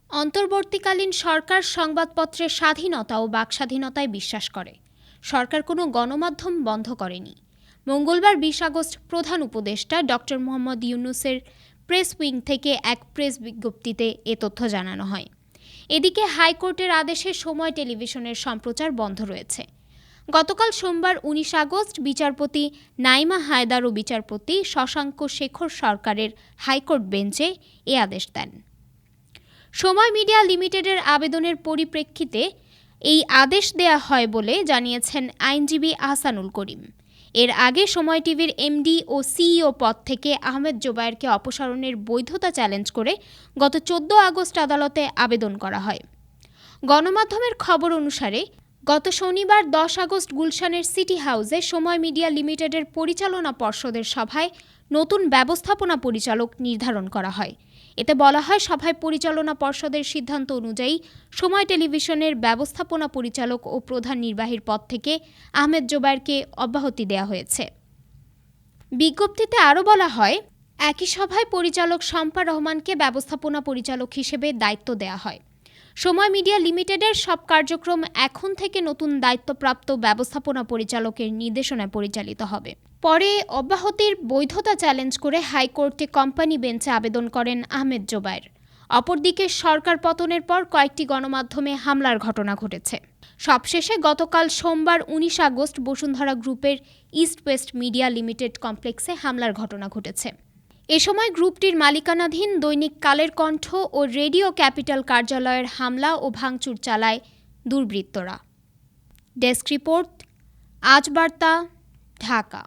অন্তর্বর্তীকালীন সরকার সংবাদপত্রের স্বাধীনতা ও বাকস্বাধীনতায় বিশ্বাস করে। সরকার কোনো গণমাধ্যম বন্ধ করেনি। মঙ্গলবার ২০ আগস্ট প্রধান উপদেষ্টা ডক্টর মোহাম্মদ ইউনূসের প্রেস উইং থেকে এক প্রেস বিজ্ঞপ্তিতে এ তথ্য জানানো হয়। এদিকে হাইকোর্টের আদেশে সময় টেলিভিশনের সম্প্রচার বন্ধ রয়েছে। গতকাল সোমবার ১৯ আগস্ট বিচারপতি নাইমা হায়দার ও বিচারপতি শশাঙ্ক শেখর সরকারের হাইকোর্ট বেঞ্চে এ আদেশ দেন। সময় মিডিয়া লিমিটেডের আবেদনের পরিপ্রেক্ষিতে এই আদেশ দেয়া হয় বলে জানিয়েছেন আইনজীবী আহসানুল করিম। এর আগে সময় টিভির এমডি ও সিইও পদ থেকে আহমেদ জোবায়েরকে অপসারণের বৈধতা চ্যালেঞ্জ করে গত ১৪ আগস্ট আদালতে আবেদন করা হয়। গণমাধ্যমের খবর অনুসারে গত শনিবার ১০ আগস্ট গুলশানের সিটি হাউসে সময় মিডিয়া লিমিটেডের পরিচালনা পর্ষদের সভায় নতুন ব্যবস্থাপনা পরিচালক নির্ধারণ করা হয়। এতে বলা হয়, সভায় পরিচালনা পর্ষদের সিদ্ধান্ত অনুযায়ী সময় টেলিভিশনের ব্যবস্থাপনা পরিচালক ও প্রধান নির্বাহীর পদ থেকে আহমেদ জোবায়েরকে অব্যাহতি দেওয়া হয়েছে। বিজ্ঞপ্তিতে আরও বলা হয়, একই সভায় পরিচালক শম্পা রহমানকে ব্যবস্থাপনা পরিচালক হিসেবে দায়িত্ব দেওয়া হয়। সময় মিডিয়া লিমিটেডের সব কার্যক্রম এখন থেকে নতুন দায়িত্বপ্রাপ্ত ব্যবস্থাপনা পরিচালকের নির্দেশনায় পরিচালিত হবে। পরে অব্যাহতির বৈধতা চ্যালেঞ্জ করে হাইকোর্টে কোম্পানি বেঞ্চে আবেদন করেন আহমেদ জোবায়ের। অপরদিকে সরকার পতনের পর কয়েকটি গণমাধ্যমে হামলার ঘটনা ঘটেছে। সবশেষে গতকাল সোমবার ১৯ আগস্ট বসুন্ধরা গ্রুপের ইস্ট ওয়েস্ট মিডিয়া লিমিটেড কমপ্লেক্সে হামলার ঘটনা ঘটেছে। এ সময় গ্রুপটির মালিকানাধীন দৈনিক কালের কণ্ঠ ও রেডিও ক্যাপিটাল কার্যালয়ের হামলা ও ভাঙচুর চালায় দুর্বৃত্তরা। ডেস্ক রিপোর্ট, আজ বার্তা, ঢাকা।